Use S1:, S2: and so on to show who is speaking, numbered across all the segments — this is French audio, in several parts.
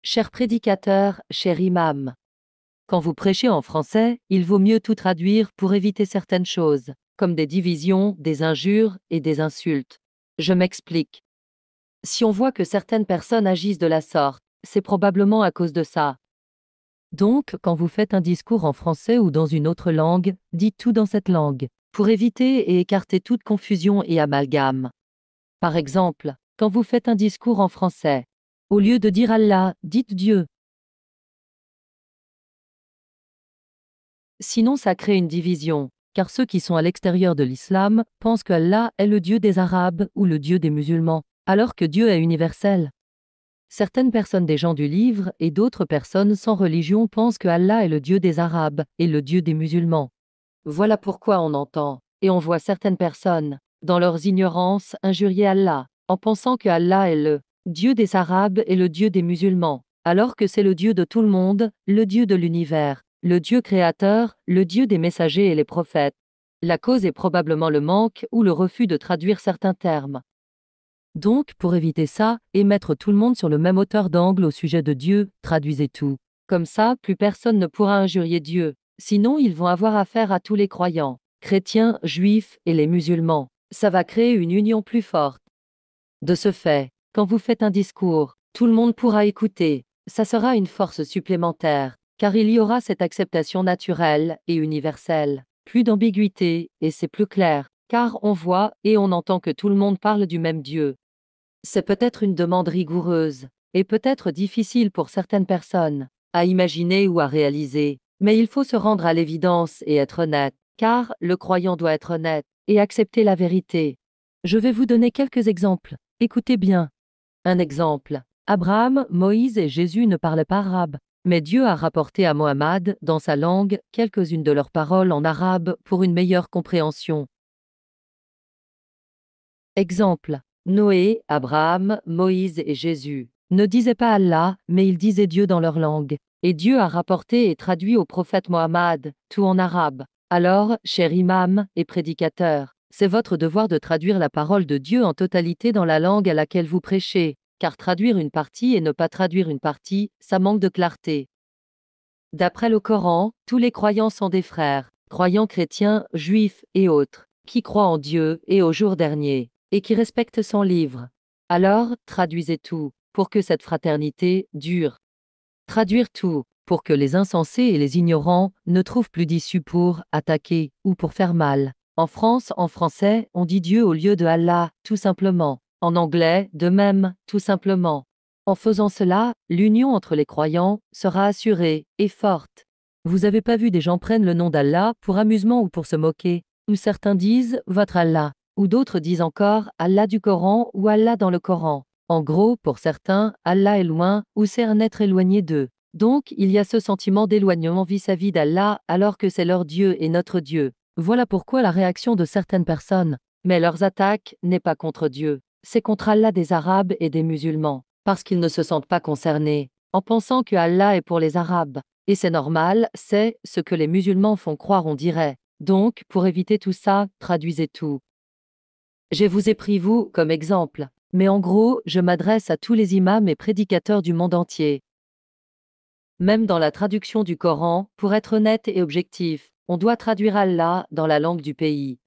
S1: Cher prédicateur, cher imam. Quand vous prêchez en français, il vaut mieux tout traduire pour éviter certaines choses, comme des divisions, des injures et des insultes. Je m'explique. Si on voit que certaines personnes agissent de la sorte, c'est probablement à cause de ça. Donc, quand vous faites un discours en français ou dans une autre langue, dites tout dans cette langue, pour éviter et écarter toute confusion et amalgame. Par exemple, quand vous faites un discours en français, au lieu de dire Allah, dites Dieu. Sinon, ça crée une division, car ceux qui sont à l'extérieur de l'islam pensent que Allah est le Dieu des Arabes ou le Dieu des musulmans, alors que Dieu est universel. Certaines personnes des gens du livre et d'autres personnes sans religion pensent que Allah est le Dieu des Arabes et le Dieu des musulmans. Voilà pourquoi on entend, et on voit certaines personnes, dans leurs ignorances, injurier Allah, en pensant que Allah est le Dieu des Arabes et le Dieu des musulmans, alors que c'est le Dieu de tout le monde, le Dieu de l'univers, le Dieu créateur, le Dieu des messagers et les prophètes. La cause est probablement le manque ou le refus de traduire certains termes. Donc, pour éviter ça, et mettre tout le monde sur le même hauteur d'angle au sujet de Dieu, traduisez tout. Comme ça, plus personne ne pourra injurier Dieu. Sinon, ils vont avoir affaire à tous les croyants, chrétiens, juifs et les musulmans. Ça va créer une union plus forte. De ce fait, quand vous faites un discours, tout le monde pourra écouter. Ça sera une force supplémentaire, car il y aura cette acceptation naturelle et universelle. Plus d'ambiguïté, et c'est plus clair, car on voit et on entend que tout le monde parle du même Dieu. C'est peut-être une demande rigoureuse, et peut-être difficile pour certaines personnes, à imaginer ou à réaliser, mais il faut se rendre à l'évidence et être honnête, car le croyant doit être honnête et accepter la vérité. Je vais vous donner quelques exemples. Écoutez bien. Un exemple. Abraham, Moïse et Jésus ne parlaient pas arabe, mais Dieu a rapporté à Mohammed, dans sa langue, quelques-unes de leurs paroles en arabe pour une meilleure compréhension. Exemple. Noé, Abraham, Moïse et Jésus ne disaient pas Allah, mais ils disaient Dieu dans leur langue. Et Dieu a rapporté et traduit au prophète Mohammed, tout en arabe. Alors, cher imam et prédicateur, c'est votre devoir de traduire la parole de Dieu en totalité dans la langue à laquelle vous prêchez, car traduire une partie et ne pas traduire une partie, ça manque de clarté. D'après le Coran, tous les croyants sont des frères, croyants chrétiens, juifs et autres, qui croient en Dieu et au jour dernier, et qui respectent son livre. Alors, traduisez tout, pour que cette fraternité dure. Traduire tout, pour que les insensés et les ignorants ne trouvent plus d'issue pour attaquer ou pour faire mal. En France, en français, on dit Dieu au lieu de Allah, tout simplement. En anglais, de même, tout simplement. En faisant cela, l'union entre les croyants sera assurée et forte. Vous avez pas vu des gens prennent le nom d'Allah pour amusement ou pour se moquer, ou certains disent votre Allah, ou d'autres disent encore Allah du Coran ou Allah dans le Coran. En gros, pour certains, Allah est loin ou c'est un être éloigné d'eux. Donc, il y a ce sentiment d'éloignement vis-à-vis d'Allah alors que c'est leur Dieu et notre Dieu. Voilà pourquoi la réaction de certaines personnes. Mais leurs attaques n'est pas contre Dieu, c'est contre Allah des Arabes et des musulmans, parce qu'ils ne se sentent pas concernés, en pensant que Allah est pour les Arabes. Et c'est normal, c'est ce que les musulmans font croire, on dirait. Donc, pour éviter tout ça, traduisez tout. Je vous ai pris vous comme exemple, mais en gros, je m'adresse à tous les imams et prédicateurs du monde entier. Même dans la traduction du Coran, pour être honnête et objectif, on doit traduire Allah dans la langue du pays.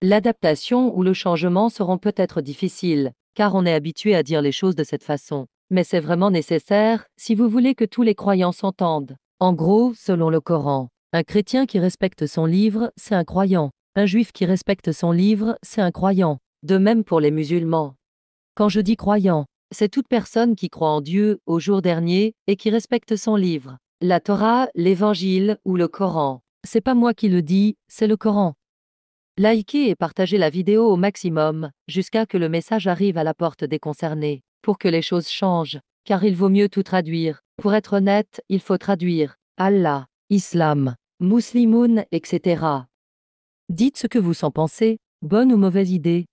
S1: L'adaptation ou le changement seront peut-être difficiles, car on est habitué à dire les choses de cette façon. Mais c'est vraiment nécessaire si vous voulez que tous les croyants s'entendent. En gros, selon le Coran, un chrétien qui respecte son livre, c'est un croyant. Un juif qui respecte son livre, c'est un croyant. De même pour les musulmans. Quand je dis croyant, c'est toute personne qui croit en Dieu au jour dernier et qui respecte son livre. La Torah, l'Évangile ou le Coran. C'est pas moi qui le dis, c'est le Coran. Likez et partagez la vidéo au maximum, jusqu'à que le message arrive à la porte des concernés, pour que les choses changent, car il vaut mieux tout traduire. Pour être honnête, il faut traduire Allah, Islam, Muslimoun, etc. Dites ce que vous en pensez, bonne ou mauvaise idée.